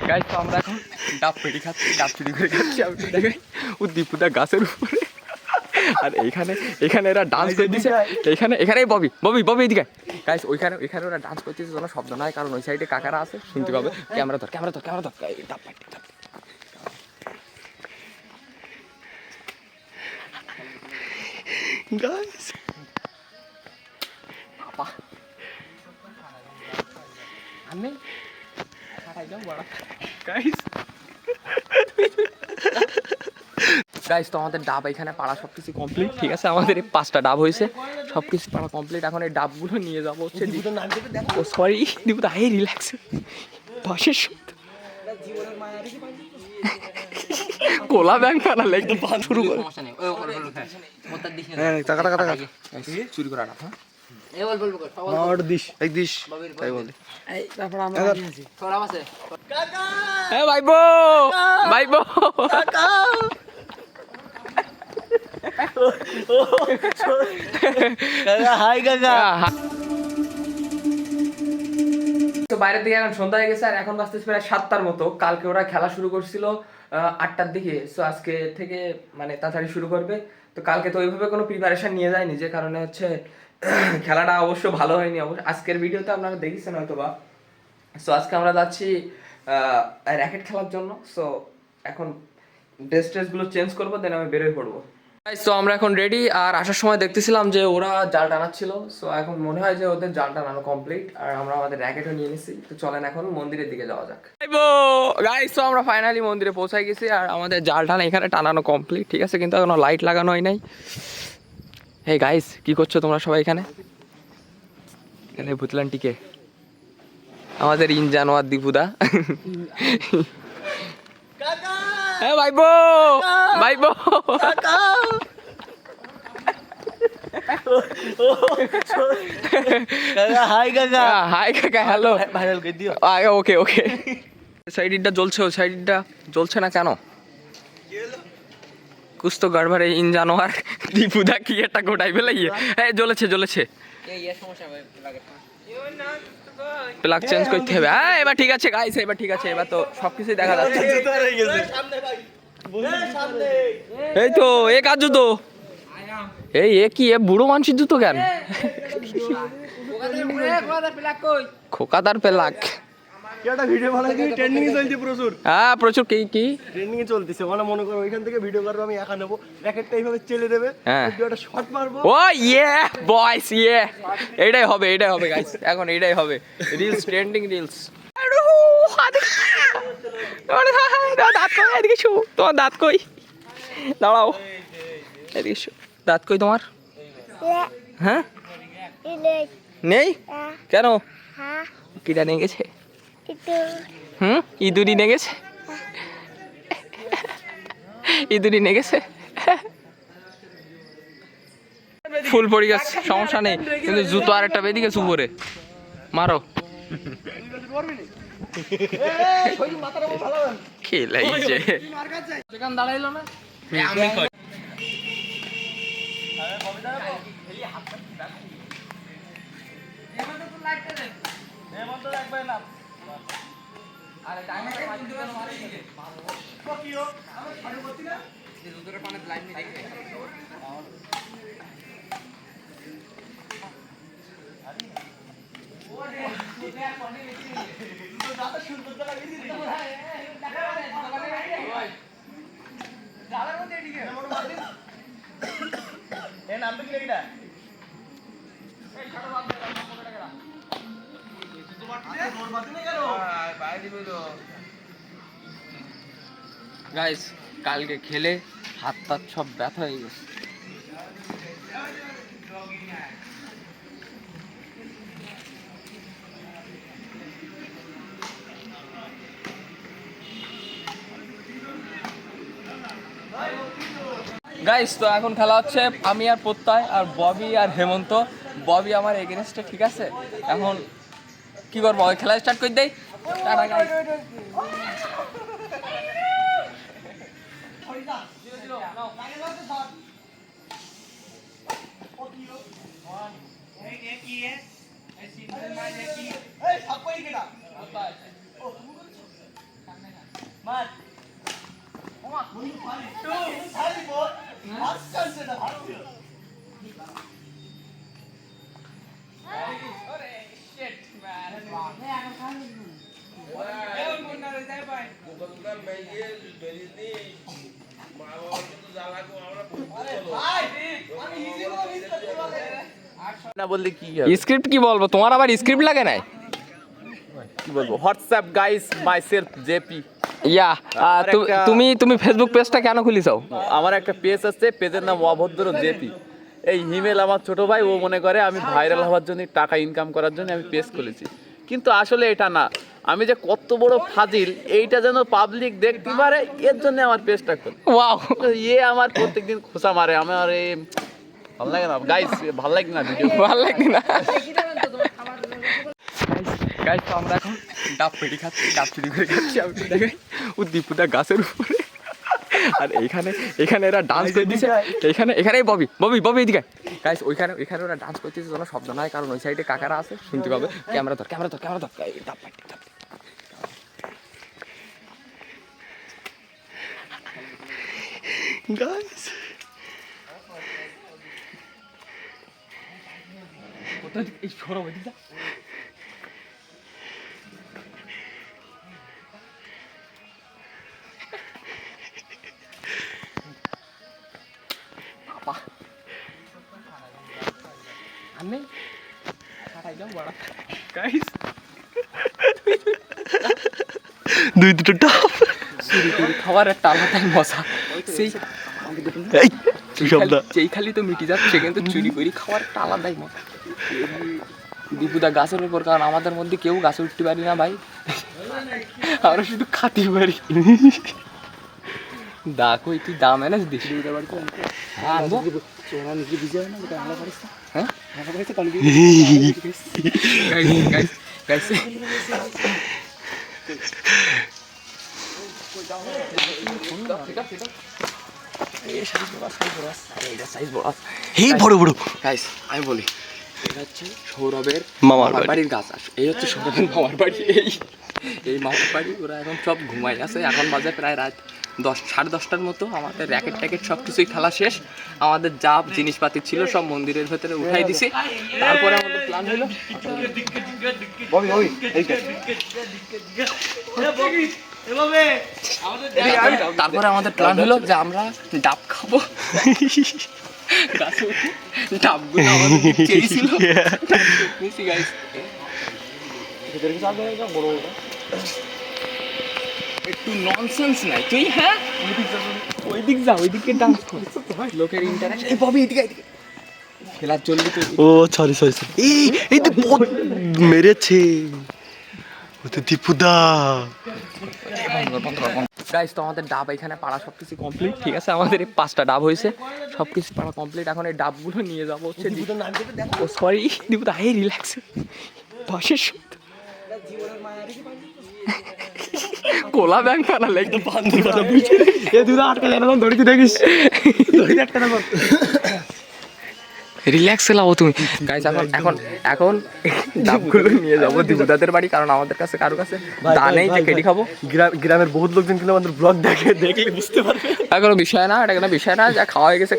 Guys তো আমরা এখন ডাব পেটি খাচ্ছি, ডাব চুরি করে খাচ্ছি। আমি দেখে ও দীপুদা গাছের উপরে, আর এখানে এরা ডান্স করে দিচ্ছে। এখানে ববি ববি ববি এদিকে গাইস। ওইখানে ওরা ডান্স করতেছে, কোনো শব্দ নাই, কারণ ওই সাইডে কাকারা আছে, শুনতে পাবে। ক্যামেরা ধর ডাব পাটি গাইস। আপা আমি গাইস তো আমাদের ডাব এখানে পাড়া সব কিছু কমপ্লিট, ঠিক আছে। আমাদের এই 5টা ডাব হয়েছে, সব কিছু পাড়া কমপ্লিট। এখন এই ডাবগুলো নিয়ে যাবো হচ্ছে ও সরি দীপুদা, এই রিল্যাক্স পাশের কোলা ব্যাংক পাড়া লেগে শুরু করে চুরি করা না। ভাইবো ভাইবো হাই কাকা। তো বাইরের দিকে এখন সন্ধ্যা হয়ে গেছে, আর এখন বাজতেছে প্রায় 7টার মতো। কালকে ওরা খেলা শুরু করছিল 8টার দিকে, সো আজকে থেকে মানে তাড়াতাড়ি শুরু করবে। তো কালকে তো ওইভাবে কোনো প্রিপারেশন নিয়ে যায়নি, যে কারণে হচ্ছে খেলাটা অবশ্য ভালো হয়নি। অবশ্য আজকের ভিডিওতে আপনারা দেখেছেন হয়তো বা। সো আজকে আমরা যাচ্ছি র্যাকেট খেলার জন্য। সো এখন ড্রেসগুলো চেঞ্জ করবো, দেন আমি বেরোয় পড়বো। সো আমরা এখন রেডি, আর আসার সময় দেখতেছিলাম যে ওরা জাল টানাচ্ছিল। সো এখন মনে হয় যে ওদের জাল টানানো কমপ্লিট, আর আমরা আমাদের র্যাকেটও নিয়ে নিছি। তো চলেন এখন মন্দিরের দিকে যাওয়া যাক। গাইস তো আমরা ফাইনালি মন্দিরে পৌঁছাই গেছি, আর আমাদের জাল টানা এখানে টানানো কমপ্লিট, ঠিক আছে, কিন্তু এখনো লাইট লাগানো হয় নাই। হে গাইস, কি করছো তোমরা সবাই এখানে? এখানে ভুতলানটিকে আমাদের ইন জানোয়ার দীপুদা। হ্যাঁ ভাইবো ভাইবো হাই কাকা। হাই কাকা, হ্যালো। ভাইরাল করে দিও। ওকে ওকে। সাইডটা জ্বলছে, ওই সাইডটা জ্বলছে না কেন? কুছ তো গড়বড় ইন জানোয়ার দীপুদা কি একটা গোটাই ফেলে। হ্যাঁ জ্বলেছে। প্লাগ চেঞ্জ করতে হবে। হ্যাঁ এবার ঠিক আছে গাইস, এবার ঠিক আছে, এবার তো সবকিছুই দেখা যাচ্ছে। এই তো এ কাজ জুতো, এই এ কি এ বুড়ো মানুষের জুতো কেন? খোকাদার পেলাক একটা ভিডিও বানাইছি, ট্রেন্ডিং এ চলছে প্রচুর। হ্যাঁ প্রচুর। কি ট্রেন্ডিং এ চলতেছে, মানে মনে করো ওইখান থেকে ভিডিও করবো, আমি একা নেবো, র্যাকেটটা এইভাবে চেলে দেবে, ভিডিওটা শর্ট মারবো। ও ইয়ে বয়স ইয়ে, এটাই হবে গাইস, এখন এটাই হবে রিলস, ট্রেন্ডিং রিলস। দাঁত কই এদিকে শু, তোমার দাঁত কই? দাঁড়াও এদিকে শু, দাঁত কই তোমার? হ্যাঁ নেই কেন? কিটা নিয়ে গেছে? ইঁদুরি নিয়ে গেছে, ইঁদুরি নিয়ে গেছে। ফুল পড়ে গেছে, সমস্যা নেই, কিন্তু জুতো আর একটা বেদিকে উপরে মারো। খেলাইছে দাঁড়াইলো না। গাইস কালকে খেলে হাত টাত সব ব্যথা হয়ে গেছে। গাইস তো এখন খেলা হচ্ছে আমি আর প্রত্যয় আর ববি আর হেমন্ত। ববি আমার এগেনস্টে, ঠিক আছে। এখন কি করবো, খেলা স্টার্ট করে দেই। Tata guys. না বললে কি স্ক্রিপ্ট কি বলবো, তোমার আবার স্ক্রিপ্ট লাগে নাই? কি বলবো, WhatsApp guys myself JP. Yeah আমার একটা- তুমি ফেসবুক পেজটা কেন খুলিছো? আমার একটা পেজ আছে, পেজের নাম অভদ্র জেপি। এই হিমেল আমার ছোট ভাই, ও মনে করে আমি ভাইরাল হওয়ার জন্য, টাকা ইনকাম করার জন্য আমি পেজ খুলেছি, কিন্তু আসলে এটা না। আমি যে কত বড় ফাজিল এইটা যেন পাবলিক দেখতে পারে, এর জন্য আমার পেজটা খুলি। ওয়াও, আমার প্রত্যেকদিন খোঁচা মারে, আমার এই ভালো লাগে না গাইস, ভালো লাগে না ভিডিও। ভালো লাগে না গাইস। তো আমরা এখন ডাব পেড়ি খাচ্ছি, ডাব চুরি করে খাচ্ছি। আমি দেখে ও দীপুদা গাছের উপরে, আর এখানে এরা ডান্স করে দিছে। এখানেই ববি এদিকে গাইস। ওইখানে ওরা ডান্স করতেছে, কোনো শব্দ নাই, কারণ ওই সাইডে কাকারা আছে, শুনতে পাবে। ক্যামেরা ধর ডাব পাই গাইস এই সরো ওইদিকে। আমি কাটাই যাও বড় গাইস। দুটো ডাব চুরি করে খাওয়ার একটা আলাদাই মজা। সেই যেই খালি তো মিটি যাচ্ছে, কিন্তু চুরি করে খাওয়ার একটা আলাদাই মজা। দীপুদা গাছের উপর, কারণ আমাদের মধ্যে কেউ গাছে উঠতে পারি না ভাই, আমরা শুধু খাতে পারি। দেখো তুই দাম এনেস দিস আনবো। হ্যাঁ আমি বলি, এটা হচ্ছে সৌরভের মামার বাড়ির গাছ। এই হচ্ছে সৌরভের মামার বাড়ি। এই মামার বাড়ি, ওরা এখন সব ঘুমাই আছে। এখন বাজে প্রায় রাত 10-10:30টার মতো। আমাদের র্যাকেট ট্যাকেট সব কিছুই খেলা শেষ। আমাদের যা জিনিসপাতি ছিল সব মন্দিরের ভেতরে উঠাই দিছি। তারপরে আমাদের প্ল্যান হলো, যে আমরা ডাব খাবো। গাছে উঠে ডাবগুলো আমাদের চেয়েছিল। একটু ননসেন্স নাই তুই। হ্যাঁ ওইদিকে ডান্স কর, লোকের ইন্টারেস্ট। এই ববি এদিকে খেলা চলবি তো। ও সরি এই তো মেরেছে ও তো দীপুদা। গাইস, তো আমাদের ডাব এখানে পাড়া সব কিছু কমপ্লিট, ঠিক আছে। আমাদের এই 5টা ডাব হয়েছে, সব কিছু পাড়া কমপ্লিট। এখন এই ডাবগুলো নিয়ে যাবো হচ্ছে ও সরি দীপুদা, এই রিল্যাক্স বসে কোলা ব্যাংক না লেগ বান্দর কথা বুঝি। এ দুধ আটকে লেনা ধরিতে দেখিস, ধরিতে আটকে না রিল্যাক্স লাও তুমি। গাইস এখন ডাবগুলো নিয়ে যাবো দীপুদাদের বাড়ি, কারণ আমাদের কাছে কারো কাছে দা নেই যে কেটে খাবো। গ্রামের বহুত লোকজন কিন্তু আমাদের ব্লগ দেখলে বুঝতে পারবে। এটা কোনো বিষয় না, যা খাওয়া হয়ে গেছে।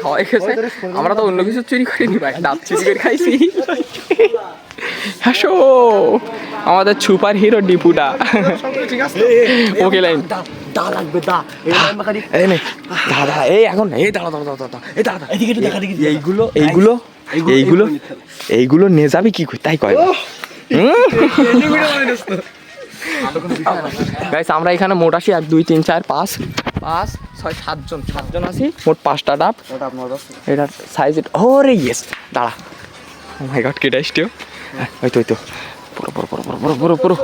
আমরা তো অন্য কিছু চুরি করিনি ভাই, ডাব চুরি করে খাইছি। হাসো আমাদের সুপার হিরো দীপুদা। ওকে লাইন দা লাগবে দা। এই এখন এই দাঁড়া এইগুলো নিয়ে যাবি কি তাই কয়। গাইস, আমরা এখানে মোট আসি 1 2 3 4 5 6 7 জন আছি, মোট 5টা ডাব। এটার সাইজ ওরে ইয়েস দাঁড়া। ও মাই গড কেটে আসছো। ওই তো পুরো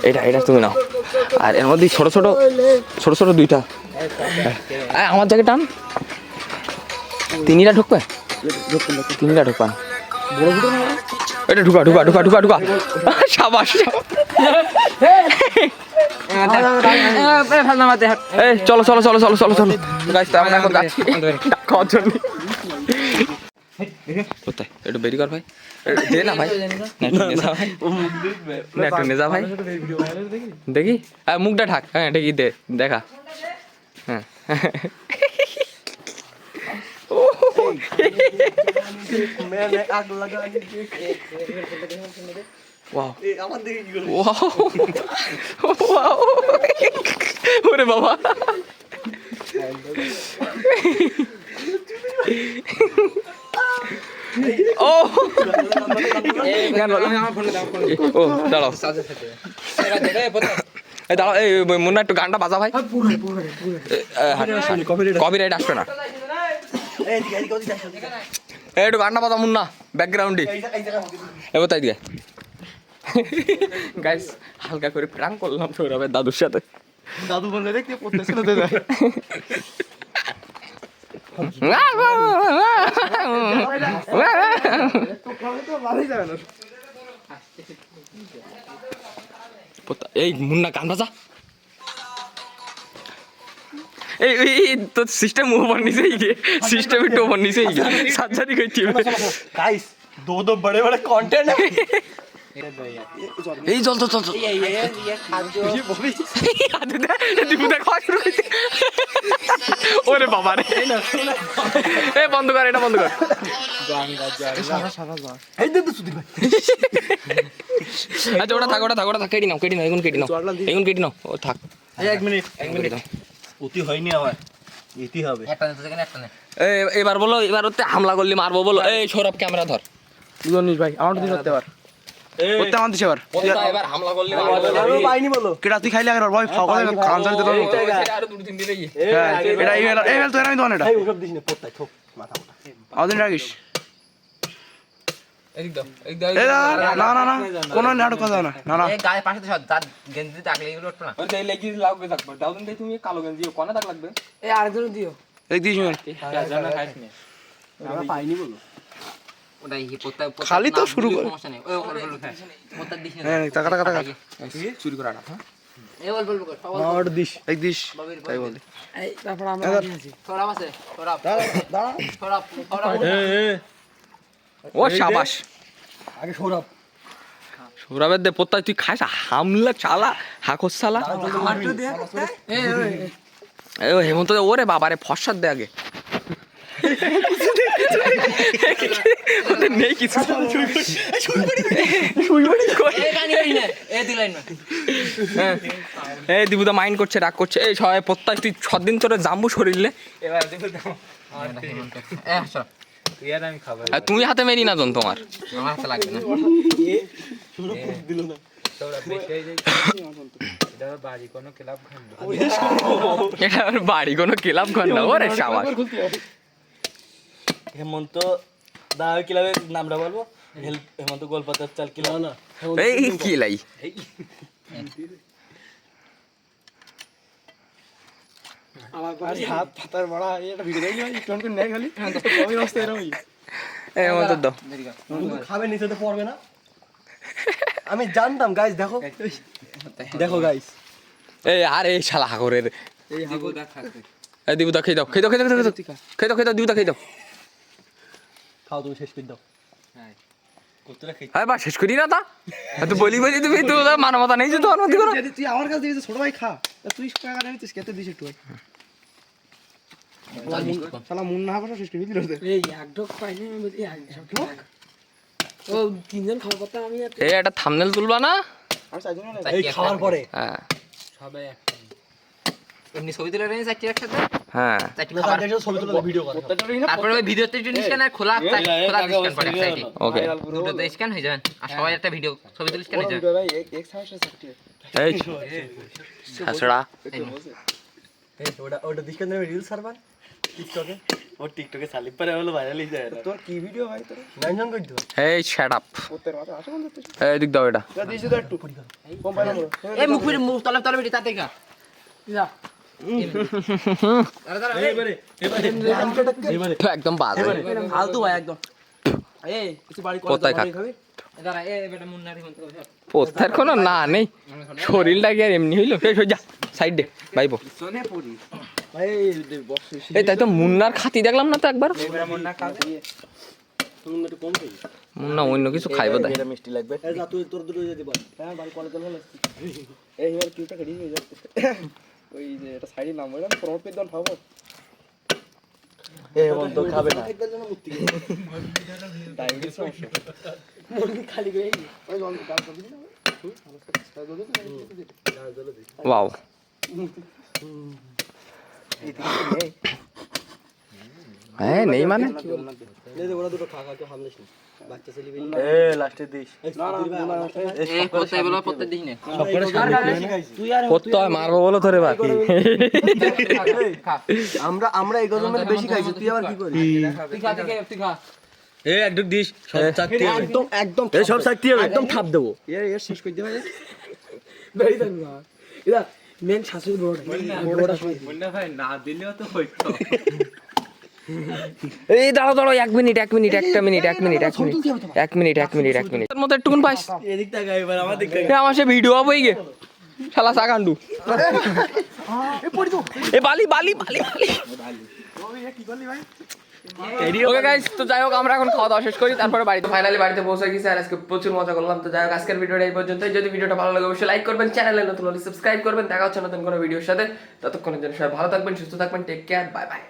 এটা তুমি নাও। আর এর মধ্যে ছোট ছোট 2টা। আমার জায়গায় টান, তিনিটা ঢুকবে, ঢুকবান। এটা ঢুকা সাবাস। চলো গাইস, আমরা এখন যাচ্ছি খাওয়ার জন্য। কোথায় একটু বেরি কর ভাই। দে না ভাই, না একটু নে যা ভাই, না একটু নে যা ভাই, দেখি মুখটা ঢাক, হ্যাঁ দেখি দে দেখা, হ্যাঁ मैंने आग लगाई ওয়াও ए আমার দেখি কি করে ওয়াও ওয়াও, ওরে বাবা, ও গান বলো। ও দাঁড়াও, এই দাঁড়াও, এই মুন্না একটু গানটা বাজা ভাই, কপিরাইট আসবে না, এই দিকে ওদিকে যাস এই একটু গানটা বাজা মুন্না ব্যাকগ্রাউন্ডে, এই জায়গা এবার তাই দিয়ে গাইস হালকা করে প্র্যাঙ্ক করলাম সৌরভের দাদুর সাথে। দাদু বললে দেখতে পড়তেছে না দাদা এই মুন্না গান বাজা, এই তো সিস্টেম ওভার নিচেই গিয়ে, সিস্টেম একটু ওভার নিচেই গিয়ে সার্জারি করছি गाइस दो बड़े बड़े कंटेंट है এই চল চল চল দীপুদা খাওয়া শুরু করছে, ওরে বাবা রে, এ বন্ধ কর, এটা বন্ধ কর, এই দে সুধীর ভাই আচ্ছা ওটা থাক, ওটা থাক, ওটা থাক, কেটে নাও, কেটে নাও, এখন কেটে নাও, এখন কেটে নাও, ও থাক, এক মিনিট অতি হয়নি আমার ইতি হবে এবার বলো, এবার ওতে হামলা করলি মারবো বলো, এই সৌরভ ক্যামেরা ধর, দুজনিস ভাই আমার দিতে পারতে পার করতে আমার দিছে পার এবার হামলা করলি আমি পাইনি বলো কেডা তুই খাইলে আগের ভাই ফাও করে কাম চালিতে তো আরো দুটো তিন দিলে হ্যাঁ এটা ইমেল তো আমি দোন এটা এই ওসব দিস না পড়তাই ঠোক মাথা ওটা আদিন রাখিস এদিক দাও, এদিক দাও, এই না না না কোনো নাটক কথা না না না গায়ে পাশে তো তার গেঞ্জি থাকলে এগুলো উঠবে না ওই যে লেগিস লাগবে থাকবে, দাও দিন তুমি কালো গেঞ্জি কোনা দাগ লাগবে, এই আরেকজন দিও এক দিস ইমেল জানা খাইছ নি, আমরা পাইনি বলো ওটাই পোতা খালি তো শুরু কর। সমস্যা নেই ওই অল্প অল্প খাই পোতা দিস না হ্যাঁ টাকা টাকা টাকা চুরি করে আনা, হ্যাঁ এই অল্প অল্প কর আর দিস এক দিস তাই বলে এই তারপর আমরা আছি সরাব আছে সরাব দাঁড়া সরাব সরাব ও শাবাশ, আগে সৌরভ সৌরভের দে পোত্তা, তুই খাইস হামলা চালা হাকস চালা, আমারটা দে এই ও হেমন্ত দে, ওরে বাবারে ফসাদ দে আগে, ওদের নেই কিছু, এই গানি হই না এই দিলাই না এই দিবুদা মাইন্ড করছে, রাগ করছে, এই সবাই প্রত্যেক তুই 6 দিন ধরে জাম্বু শরীরে, এবার দিবুদা এই আসো আর তুমি হাতে মেরি না জন তোমার, আমার হাতে লাগবে না দিল না এটা আর বাড়ি কোনো ক্লাব ঘর না, ওরে শাবাশ, হেমন্ত দা ক্লাবের নামটা বলবো হেমন্ত গোলপাতার চাল ক্লাব না এই কি লাই আমার হাত পাতার বড়া এটা ভিডিও দেখি ভাই টোন করে নেই খালি আমি অবস্থা এরকম এই মত দাও, খাবে নিচে তো পড়বে না আমি জানতাম গাইস দেখো দেখো গাইস এই আরে শালা হাগরের, এই দিবুদা খেয়ে দাও, খেয়ে দাও, খেয়ে দাও, খেয়ে দাও, খেয়ে দাও, খেয়ে দাও, দিবুদা খেয়ে দাও, খাও তুমি শেষ করে দাও কতটা খাই হ্যাঁ বা শেষ করি না তা, তো বলি বলি তুমি তো মানবতা নেই যে তোমার মধ্যে, তুই আমার কাছে দিয়েছিস ছোট ভাই খা তুই টাকা নিতিস কেতে দিস একটু ভাই শালা মুন না হবে শেষ করে দিল এই এক ঢোক পাইনি আমি বলি এক ঢোক ও তিনজন খাওয়ার কথা আমি আর এই একটা থাম্বনেল তুলবা না, আর চাইজন না এই খাওয়ার পরে হ্যাঁ সবাই একটা এমনি ছবি তুলে রেখে চারটি একসাথে হ্যাঁ, চারটি না খাবার দেখো ছবি তুলে ভিডিও করো তারপরে ওই ভিডিওতে একটু স্ক্যান আর খোলা খোলা স্ক্যান করে এক সাইডে ওকে, দুটোতে স্ক্যান হয়ে যাবেন আর সবাই একটা ভিডিও ছবি তুলে স্ক্যান হয়ে যাবে ভাই এক সমস্যা সাথে এই হাসড়া, এই ওটা দেখে নেবে রিল সার্ভার টিকটকে ও টিকটকে চালি পরে হলো ভাইরাল হয়ে যায় তোর কি ভিডিও ভাই তোর মেনশন করে দিও এই শাট আপ, করতে মাথা আসে বলতে তুই এই দিক দাও এটা, দিয়েছিস তো একটু কম পাইলাম এই মুখ ফিরে মুখ তলে তলে বেটি তাতে কা যা তো একদম বাজে, ফালতু ভাই একদম এই কিছু বাড়ি কোথায় খাক, দাঁড়া এই বেটা মুন্নারি মন করে পোস্টার কোনো না নেই, শরীরটা কি আর এমনি হইলো, শেষ হয়ে যা সাইড দে ভাইবো, ভাই বক্স এই তাই তো মুন্নার খাতি দেখলাম না তো একবার, একটু কম খাই মুন্না অন্য কিছু খাইবো তাই এটা মিষ্টি লাগবে এই যা তুই তোর দুটো দিয়ে দিবা হ্যাঁ বাড়ি কলে চলে আসছি এই এবার কিউটা রেডি হয়ে যাচ্ছে ওই যে এটা সাইডে নাম বললাম প্রমোট পেজ দন খাবো এ বন্ধ খাবে না একবার জন্য মুক্তি ডায়াবেটিস সমস্যা মুরগি খালি করে ওই জল গাল করবি না ওয়াও হ্যাঁ নেই মানে এই যে ওরা দুটো খা খা কেউ হামলিস না বাচ্চা ছেলে এ লাস্টে দিস কত মারবো বলো তোরে বাকি আমরা এই গজমের বেশি খাইছি তুই আবার কি করিস এ একটু দিস সব চাকতি একদম একদম এই সব চাকতি হবে একদম থাপ দেবো এর শেষ করে দেবে বেরি দেন না এটা মেন শাশুড়ি বড়টা মুন্না ভাই না দিলেও তো হইতো। এই দাঁড়াও দাঁড়াও 1 minute 1 minute 1 minute 1 minute 1 minute 1 minute 1 minute 1 minute তোর মতো একটুকুন পাস এদিক থেকে এবার আমার দিক এ আমার সে ভিডিও হবই গে শালা সাকান্ডু এ বালি বালি বালি বালি ওকে গাইস তো যাই হোক আমরা এখন খাওয়া দাওয়া শেষ করি তারপরে বাড়িতে ফাইনালি বাড়িতে পৌঁছে গেছি আর আজকে প্রচুর মজা করলাম তো যাই হোক আজকের ভিডিওটা এই পর্যন্তই যদি ভিডিওটা ভালো লাগে অবশ্যই লাইক করবেন চ্যানেলে নতুন হলে সাবস্ক্রাইব করবেন দেখা হচ্ছে নতুন কোনো ভিডিওর সাথে ততক্ষণের জন্য সবাই ভালো থাকবেন সুস্থ থাকবেন টেক কেয়ার বাই বাই